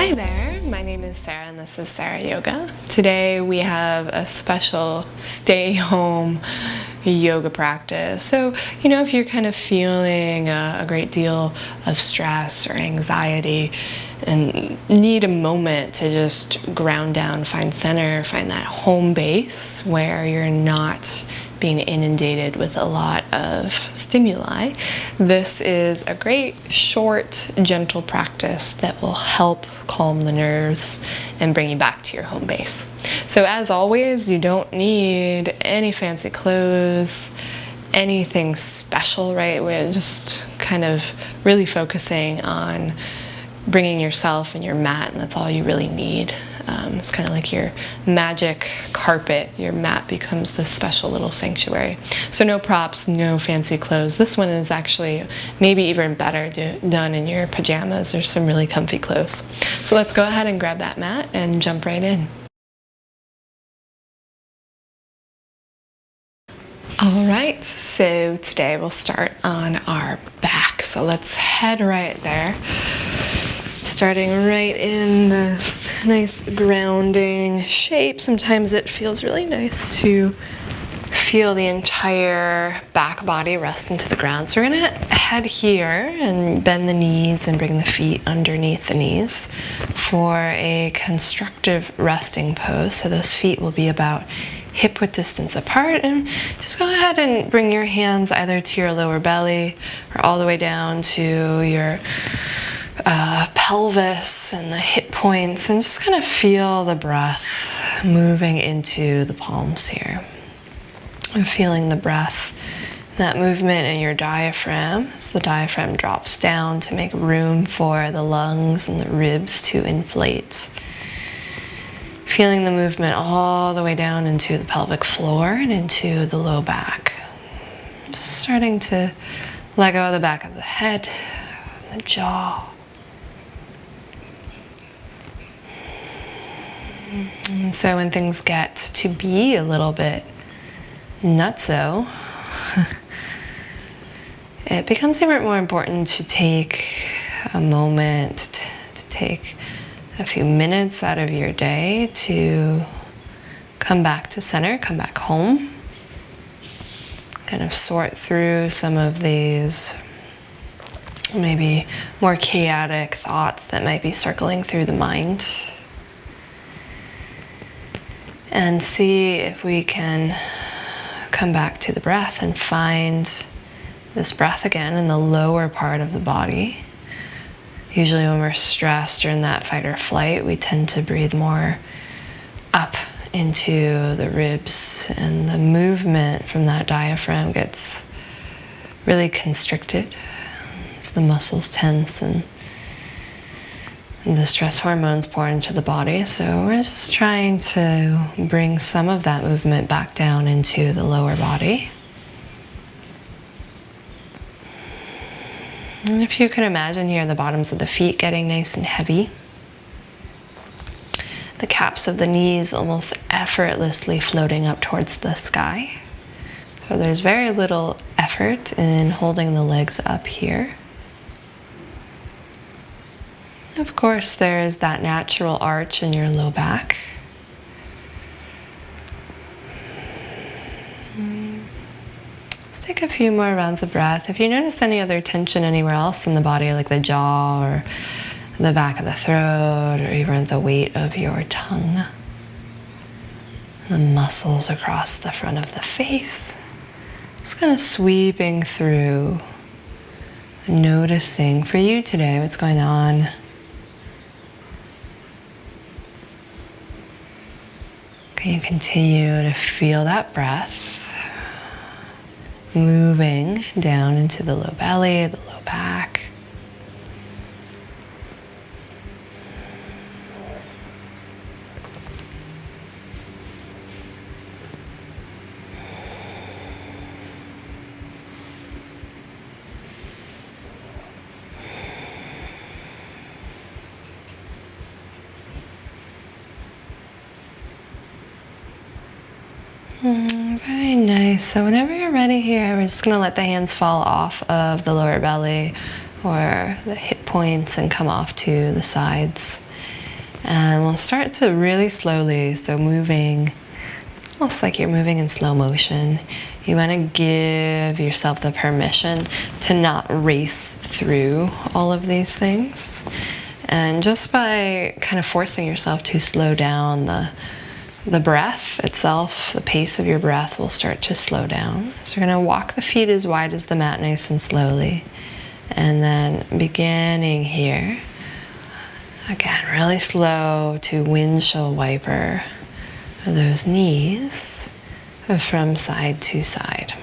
Hi there, my name is Sarah and this is Sarah Yoga. Today we have a special stay-home yoga practice. So, if you're kind of feeling a great deal of stress or anxiety and need a moment to just ground down, find center, find that home base where you're not being inundated with a lot of stimuli, this is a great, short, gentle practice that will help calm the nerves and bring you back to your home base. So as always, you don't need any fancy clothes, anything special, right? We're just kind of really focusing on bringing yourself and your mat, and that's all you really need. It's kind of like your magic carpet. Your mat becomes this special little sanctuary. So no props, no fancy clothes. This one is actually maybe even better done in your pajamas. There's some really comfy clothes. So let's go ahead and grab that mat and jump right in. All right, so today we'll start on our back. So let's head right there. Starting right in this nice grounding shape. Sometimes it feels really nice to feel the entire back body rest into the ground. So we're gonna head here and bend the knees and bring the feet underneath the knees for a constructive resting pose. So those feet will be about hip-width distance apart, and just go ahead and bring your hands either to your lower belly or all the way down to your pelvis and the hip points, and just kind of feel the breath moving into the palms here. And feeling the breath, that movement in your diaphragm as the diaphragm drops down to make room for the lungs and the ribs to inflate. Feeling the movement all the way down into the pelvic floor and into the low back. Just starting to let go of the back of the head, the jaw. And so when things get to be a little bit nutso, it becomes even more important to take a moment, to take a few minutes out of your day to come back to center, come back home, kind of sort through some of these maybe more chaotic thoughts that might be circling through the mind. And see if we can come back to the breath and find this breath again in the lower part of the body. Usually when we're stressed or in that fight or flight, we tend to breathe more up into the ribs, and the movement from that diaphragm gets really constricted as the muscles tense and the stress hormones pour into the body. So we're just trying to bring some of that movement back down into the lower body. And if you could imagine here the bottoms of the feet getting nice and heavy, the caps of the knees almost effortlessly floating up towards the sky. So there's very little effort in holding the legs up here. Of course, there is that natural arch in your low back. Let's take a few more rounds of breath. If you notice any other tension anywhere else in the body, like the jaw or the back of the throat, or even the weight of your tongue, the muscles across the front of the face, just kind of sweeping through, noticing for you today what's going on. You continue to feel that breath moving down into the low belly, the low back. Very nice. So whenever you're ready here, we're just going to let the hands fall off of the lower belly or the hip points and come off to the sides. And we'll start to really slowly, so moving almost like you're moving in slow motion. You want to give yourself the permission to not race through all of these things. And just by kind of forcing yourself to slow down, the breath itself, the pace of your breath will start to slow down. So you're going to walk the feet as wide as the mat nice and slowly. And then beginning here, again, really slow to windshield wiper those knees from side to side.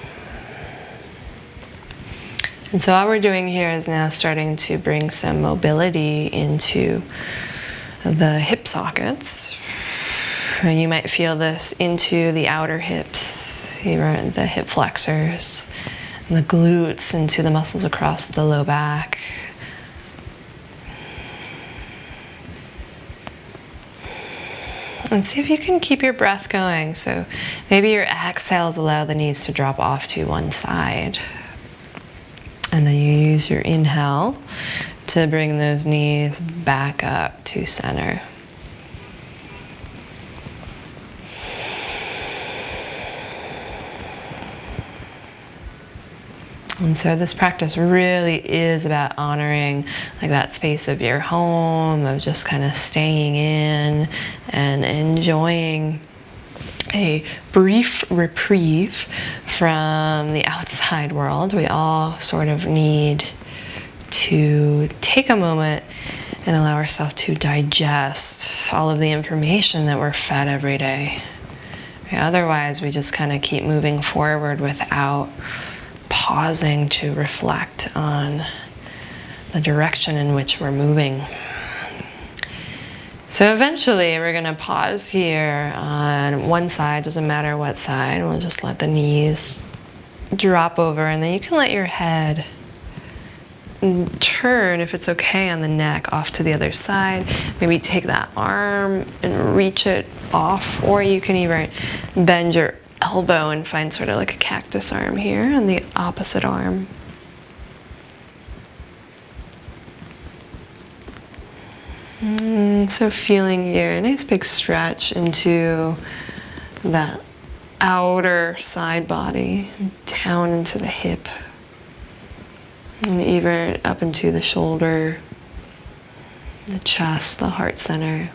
And so all we're doing here is now starting to bring some mobility into the hip sockets. You might feel this into the outer hips, here the hip flexors, and the glutes into the muscles across the low back. And see if you can keep your breath going. So maybe your exhales allow the knees to drop off to one side. And then you use your inhale to bring those knees back up to center. And so this practice really is about honoring like that space of your home, of just kind of staying in and enjoying a brief reprieve from the outside world. We all sort of need to take a moment and allow ourselves to digest all of the information that we're fed every day. Otherwise, we just kind of keep moving forward without pausing to reflect on the direction in which we're moving. So eventually we're going to pause here on one side, doesn't matter what side. We'll just let the knees drop over, and then you can let your head turn, if it's okay, on the neck off to the other side. Maybe take that arm and reach it off, or you can even bend your elbow and find sort of like a cactus arm here on the opposite arm. So feeling here a nice big stretch into that outer side body, down into the hip, and even up into the shoulder, the chest, the heart center.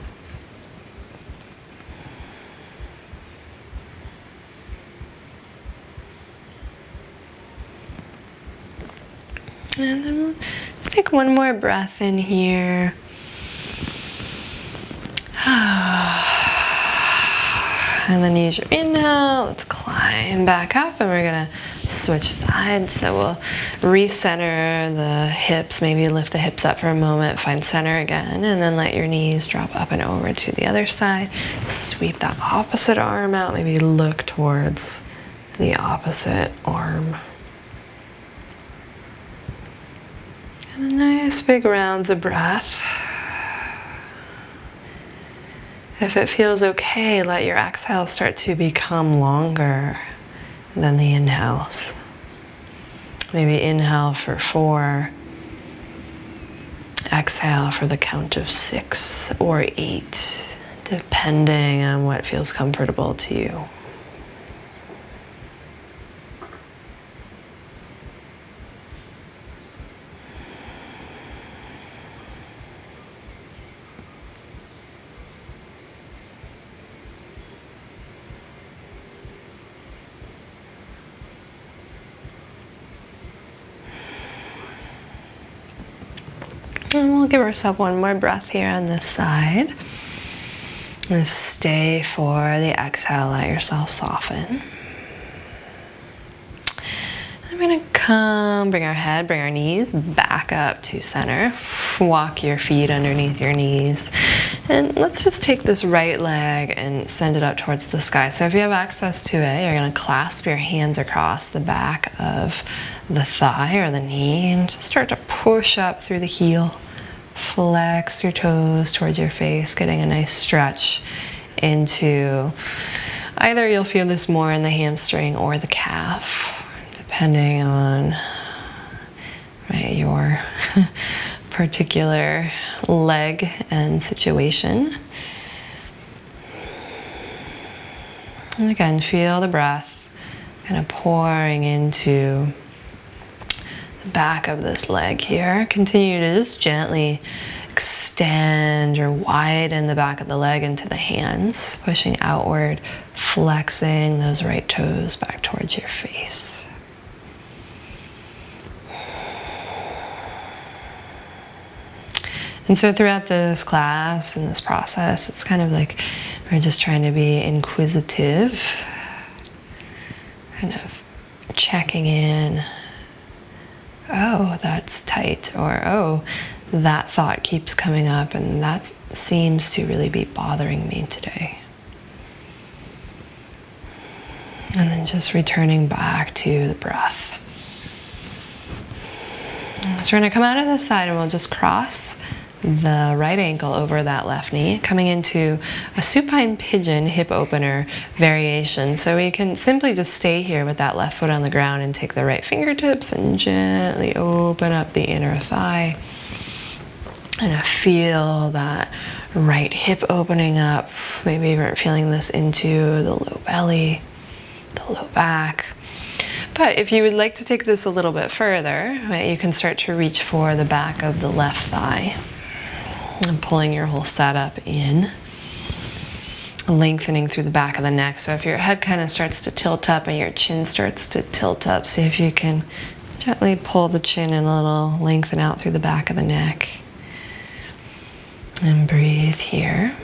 And then let's take one more breath in here. And then use your inhale. Let's climb back up, and we're gonna switch sides. So we'll recenter the hips, maybe lift the hips up for a moment, find center again, and then let your knees drop up and over to the other side. Sweep that opposite arm out, maybe look towards the opposite arm. And nice big rounds of breath. If it feels okay, let your exhales start to become longer than the inhales. Maybe inhale for 4, exhale for the count of 6 or 8, depending on what feels comfortable to you. And we'll give ourselves one more breath here on this side. And stay for the exhale, let yourself soften. And we're gonna come, bring our head, bring our knees back up to center. Walk your feet underneath your knees. And let's just take this right leg and send it up towards the sky. So if you have access to it, you're gonna clasp your hands across the back of the thigh or the knee and just start to push up through the heel. Flex your toes towards your face, getting a nice stretch into either you'll feel this more in the hamstring or the calf, depending on your particular leg and situation. And again, feel the breath kind of pouring into the back of this leg here. Continue to just gently extend or widen the back of the leg into the hands, pushing outward, flexing those right toes back towards your face. And so throughout this class and this process, it's kind of like we're just trying to be inquisitive, kind of checking in. Oh, that's tight, or oh, that thought keeps coming up and that seems to really be bothering me today. And then just returning back to the breath. So we're going to come out of the side and we'll just cross the right ankle over that left knee, coming into a supine pigeon hip opener variation. So we can simply just stay here with that left foot on the ground and take the right fingertips and gently open up the inner thigh. And I feel that right hip opening up. Maybe you're feeling this into the low belly, the low back. But if you would like to take this a little bit further, right, you can start to reach for the back of the left thigh and pulling your whole setup in, lengthening through the back of the neck. So if your head kind of starts to tilt up and your chin starts to tilt up, see if you can gently pull the chin in a little, lengthen out through the back of the neck. And breathe here.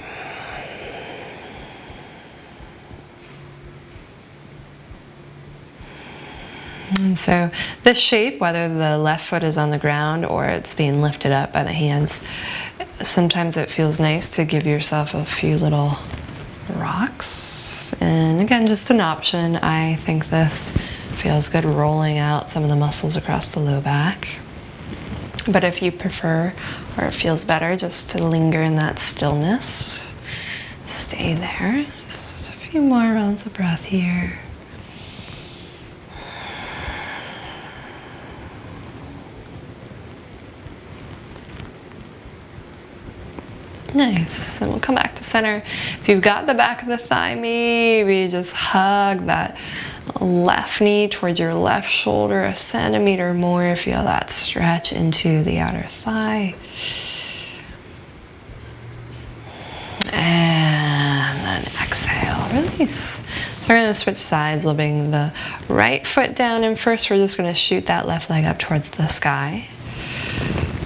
And so this shape, whether the left foot is on the ground or it's being lifted up by the hands, sometimes it feels nice to give yourself a few little rocks. And again, just an option. I think this feels good, rolling out some of the muscles across the low back. But if you prefer, or it feels better, just to linger in that stillness, stay there. Just a few more rounds of breath here. Nice. And we'll come back to center. If you've got the back of the thigh, maybe just hug that left knee towards your left shoulder a centimeter more. Feel that stretch into the outer thigh. And then exhale, release. So we're going to switch sides. We'll bring the right foot down, and first we're just going to shoot that left leg up towards the sky.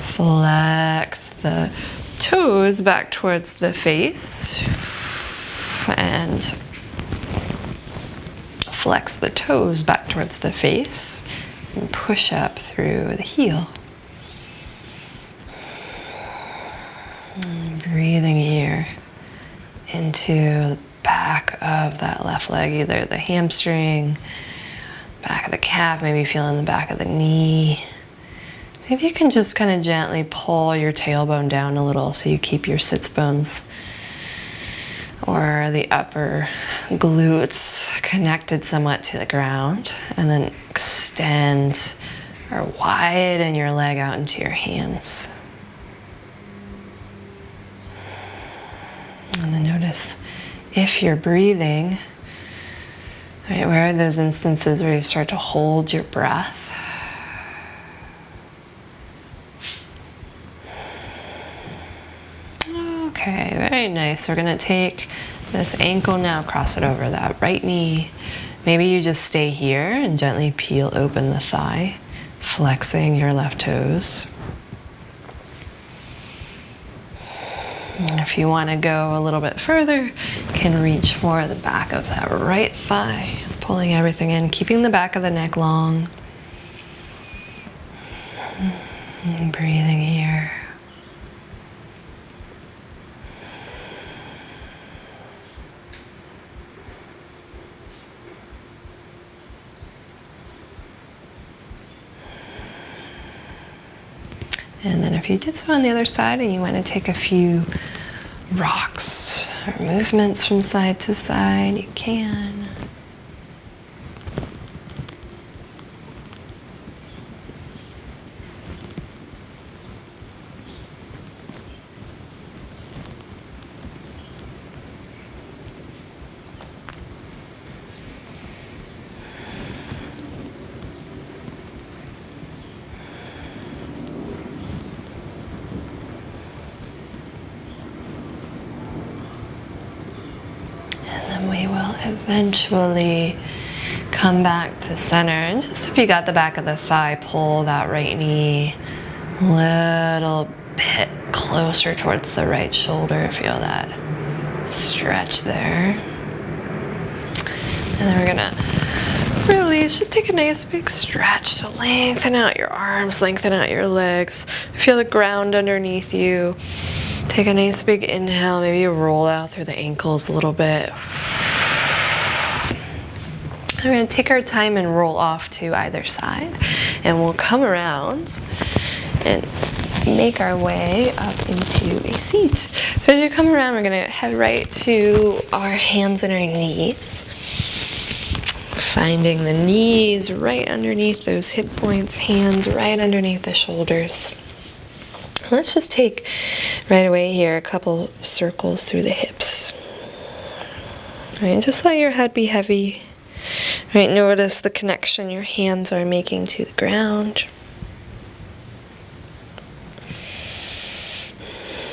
Flex the toes back towards the face and flex the toes back towards the face and push up through the heel. And breathing here into the back of that left leg, either the hamstring, back of the calf, maybe feeling the back of the knee. See if you can just kind of gently pull your tailbone down a little so you keep your sits bones or the upper glutes connected somewhat to the ground, and then extend or widen your leg out into your hands. And then notice if you're breathing, right, where are those instances where you start to hold your breath? Okay, very nice. We're going to take this ankle now, cross it over that right knee. Maybe you just stay here and gently peel open the thigh, flexing your left toes. And if you want to go a little bit further, you can reach for the back of that right thigh, pulling everything in, keeping the back of the neck long. And breathing here. And then if you did so on the other side and you want to take a few rocks or movements from side to side, you can. then we will eventually come back to center. And just if you got the back of the thigh, pull that right knee a little bit closer towards the right shoulder. Feel that stretch there. And then we're gonna release. Just take a nice big stretch. So lengthen out your arms, lengthen out your legs. Feel the ground underneath you. Take a nice big inhale. Maybe you roll out through the ankles a little bit. We're going to take our time and roll off to either side. And we'll come around and make our way up into a seat. So as you come around, we're going to head right to our hands and our knees. Finding the knees right underneath those hip points, hands right underneath the shoulders. Let's just take right away here a couple circles through the hips. All right, just let your head be heavy. All right, notice the connection your hands are making to the ground.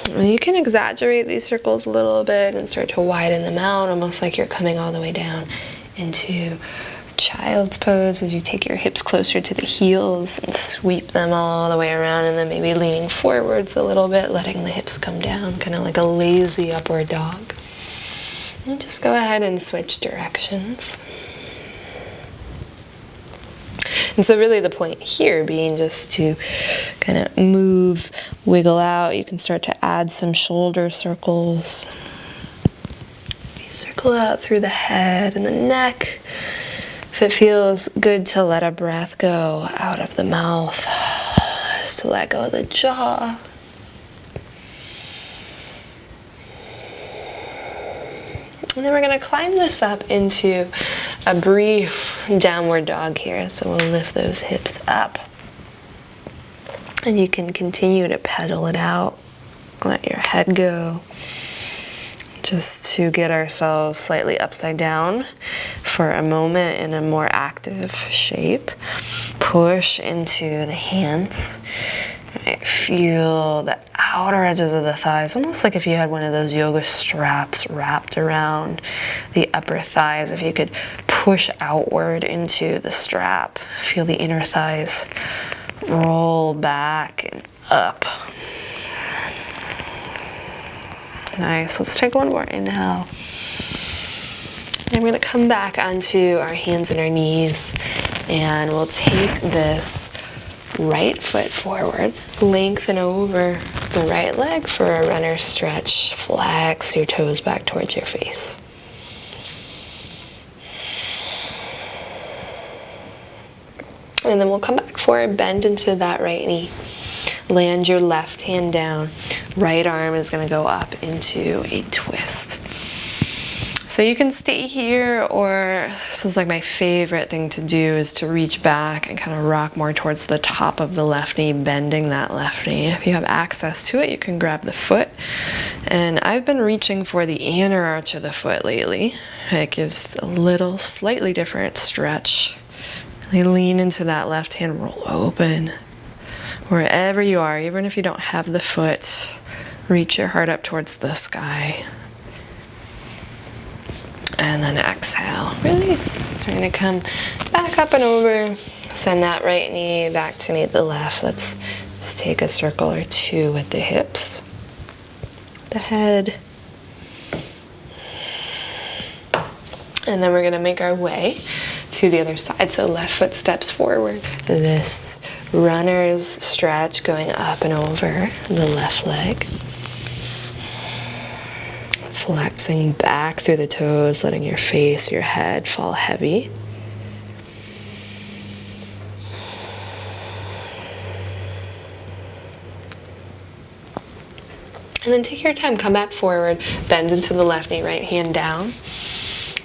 And you can exaggerate these circles a little bit and start to widen them out, almost like you're coming all the way down into child's pose as you take your hips closer to the heels and sweep them all the way around, and then maybe leaning forwards a little bit, letting the hips come down, kind of like a lazy upward dog. And just go ahead and switch directions. And so really the point here being just to kind of move, wiggle out. You can start to add some shoulder circles. Maybe circle out through the head and the neck. If it feels good to let a breath go out of the mouth, just to let go of the jaw. And then we're going to climb this up into a brief downward dog here. So we'll lift those hips up. And you can continue to pedal it out. Let your head go. Just to get ourselves slightly upside down for a moment in a more active shape. Push into the hands. Right, feel the outer edges of the thighs, almost like if you had one of those yoga straps wrapped around the upper thighs. If you could push outward into the strap, feel the inner thighs roll back and up. Nice. Let's take one more inhale. And we're going to come back onto our hands and our knees, and we'll take this right foot forwards. Lengthen over the right leg for a runner stretch. Flex your toes back towards your face. And then we'll come back forward, bend into that right knee. Land your left hand down. Right arm is going to go up into a twist. So you can stay here, or this is like my favorite thing to do, is to reach back and kind of rock more towards the top of the left knee, bending that left knee. If you have access to it, you can grab the foot. And I've been reaching for the inner arch of the foot lately. It gives a little slightly different stretch. Really lean into that left hand, roll open. Wherever you are, even if you don't have the foot, reach your heart up towards the sky. And then exhale, release. So we're going to come back up and over. Send that right knee back to meet the left. Let's just take a circle or two with the hips, the head. And then we're going to make our way to the other side. So left foot steps forward. This runner's stretch going up and over the left leg. Flexing back through the toes, letting your face, your head fall heavy. And then take your time, come back forward, bend into the left knee, right hand down.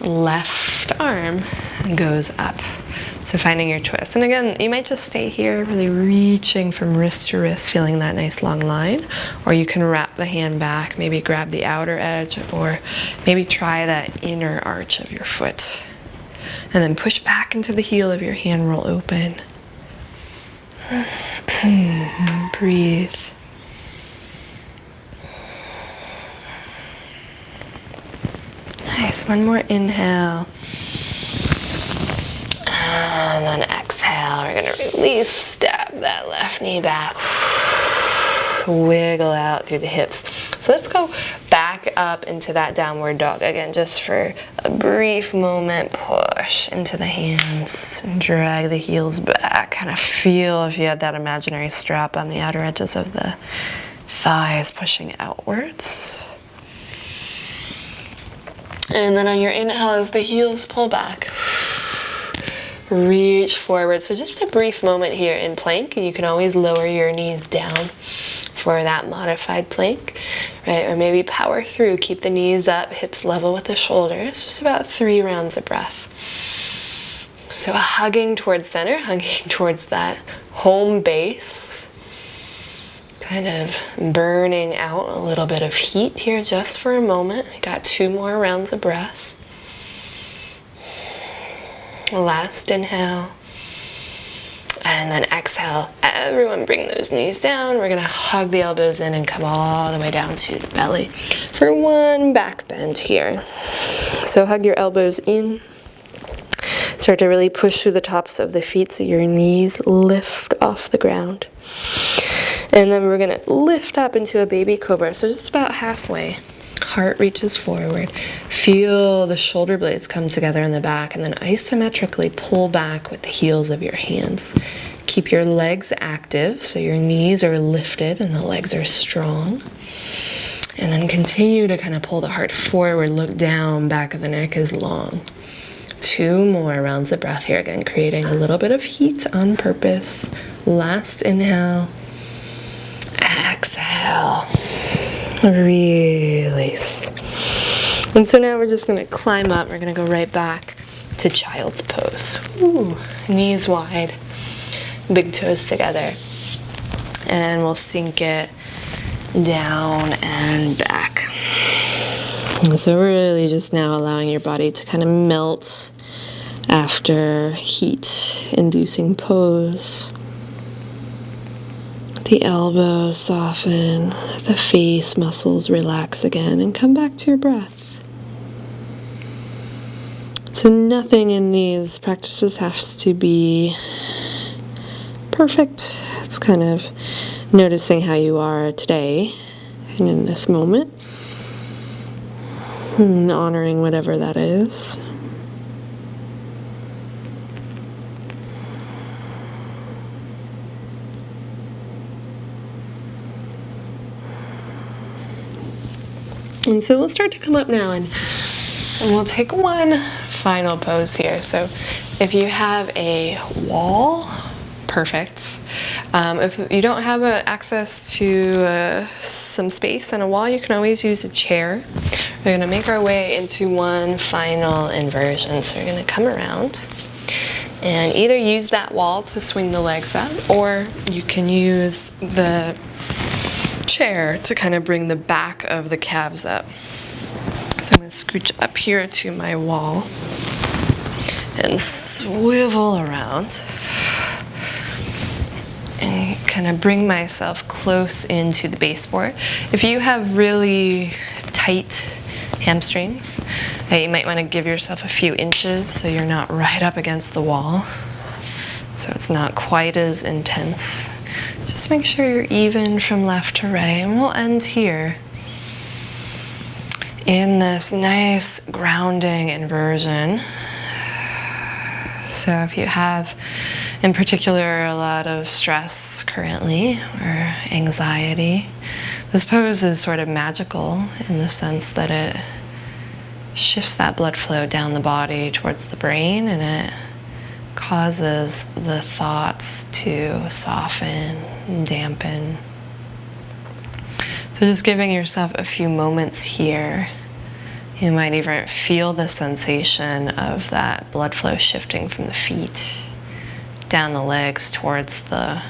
Left arm goes up. So finding your twist. And again, you might just stay here, really reaching from wrist to wrist, feeling that nice long line. Or you can wrap the hand back, maybe grab the outer edge, or maybe try that inner arch of your foot. And then push back into the heel of your hand, roll open. Breathe. Nice, one more inhale. And then exhale, we're gonna release, step that left knee back. Wiggle out through the hips. So let's go back up into that downward dog. Again, just for a brief moment, push into the hands and drag the heels back. Kind of feel if you had that imaginary strap on the outer edges of the thighs pushing outwards. And then on your inhale, as the heels pull back, reach forward. So just a brief moment here in plank. You can always lower your knees down for that modified plank, right? Or maybe power through, keep the knees up, hips level with the shoulders. Just about 3 rounds of breath. So hugging towards center, hugging towards that home base. Kind of burning out a little bit of heat here just for a moment. We got 2 more rounds of breath. Last inhale. And then exhale. Everyone bring those knees down. We're gonna hug the elbows in and come all the way down to the belly for one back bend here. So hug your elbows in. Start to really push through the tops of the feet so your knees lift off the ground. And then we're gonna lift up into a baby cobra. So just about halfway. Heart reaches forward. Feel the shoulder blades come together in the back, and then isometrically pull back with the heels of your hands. Keep your legs active so your knees are lifted and the legs are strong. And then continue to kind of pull the heart forward, look down, back of the neck is long. 2 more rounds of breath here, again, creating a little bit of heat on purpose. Last inhale. Exhale. Release. And so now we're just going to climb up. We're going to go right back to child's pose. Ooh, knees wide, big toes together. And we'll sink it down and back. And so really just now allowing your body to kind of melt after heat-inducing pose. The elbows soften, the face muscles relax again, and come back to your breath. So nothing in these practices has to be perfect. It's kind of noticing how you are today and in this moment, and honoring whatever that is. And so we'll start to come up now, and we'll take one final pose here. So if you have a wall, perfect. If you don't have access to some space and a wall, you can always use a chair. We're going to make our way into one final inversion. So we're going to come around and either use that wall to swing the legs up, or you can use the chair to kind of bring the back of the calves up. So I'm going to scooch up here to my wall and swivel around and kind of bring myself close into the baseboard. If you have really tight hamstrings, you might want to give yourself a few inches so you're not right up against the wall, so it's not quite as intense. Just make sure you're even from left to right, and we'll end here in this nice grounding inversion. So if you have, in particular, a lot of stress currently or anxiety, this pose is sort of magical in the sense that it shifts that blood flow down the body towards the brain, and it causes the thoughts to soften and dampen. So just giving yourself a few moments here. You might even feel the sensation of that blood flow shifting from the feet down the legs towards the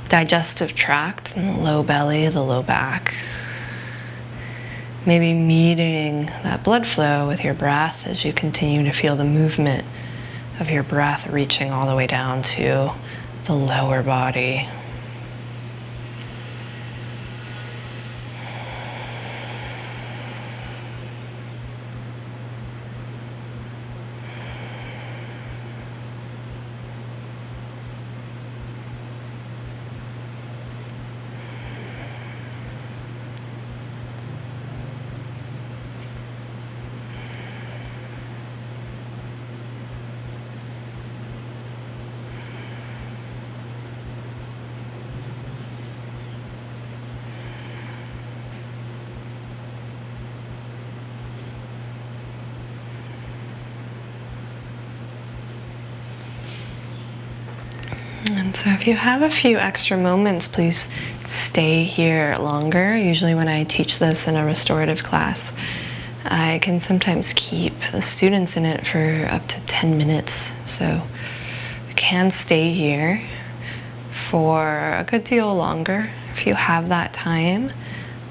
digestive tract and the low belly, the low back. Maybe meeting that blood flow with your breath as you continue to feel the movement of your breath reaching all the way down to the lower body. And so if you have a few extra moments, please stay here longer. Usually when I teach this in a restorative class, I can sometimes keep the students in it for up to 10 minutes. So you can stay here for a good deal longer. If you have that time,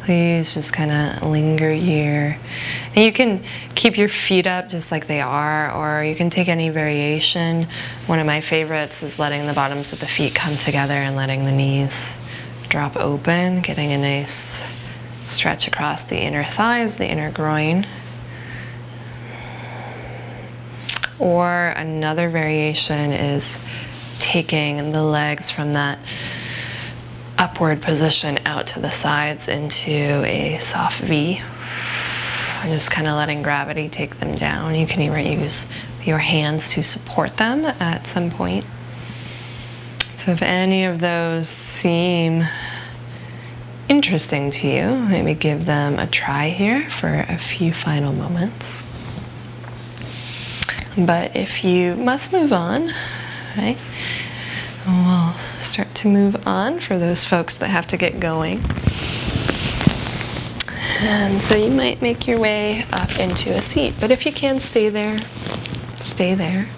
please just kind of linger here. And you can keep your feet up just like they are, or you can take any variation. One of my favorites is letting the bottoms of the feet come together and letting the knees drop open, getting a nice stretch across the inner thighs, the inner groin. Or another variation is taking the legs from that upward position out to the sides into a soft V. And just kind of letting gravity take them down. You can even use your hands to support them at some point. So if any of those seem interesting to you, maybe give them a try here for a few final moments. But if you must move on, right? We'll start to move on for those folks that have to get going. And so you might make your way up into a seat, but if you can stay there, stay there.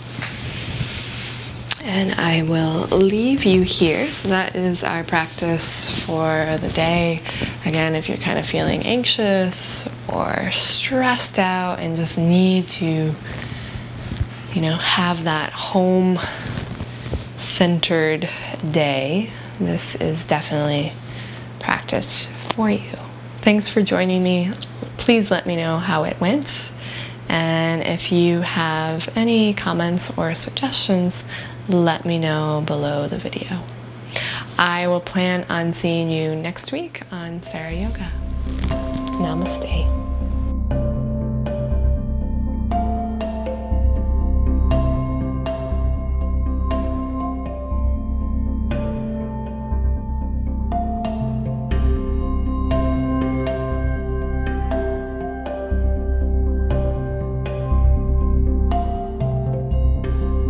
And I will leave you here. So that is our practice for the day. Again, if you're kind of feeling anxious or stressed out and just need to, have that home centered day, this is definitely practice for you. Thanks for joining me. Please let me know how it went. And if you have any comments or suggestions, let me know below the video. I will plan on seeing you next week on XSarah Yoga. Namaste.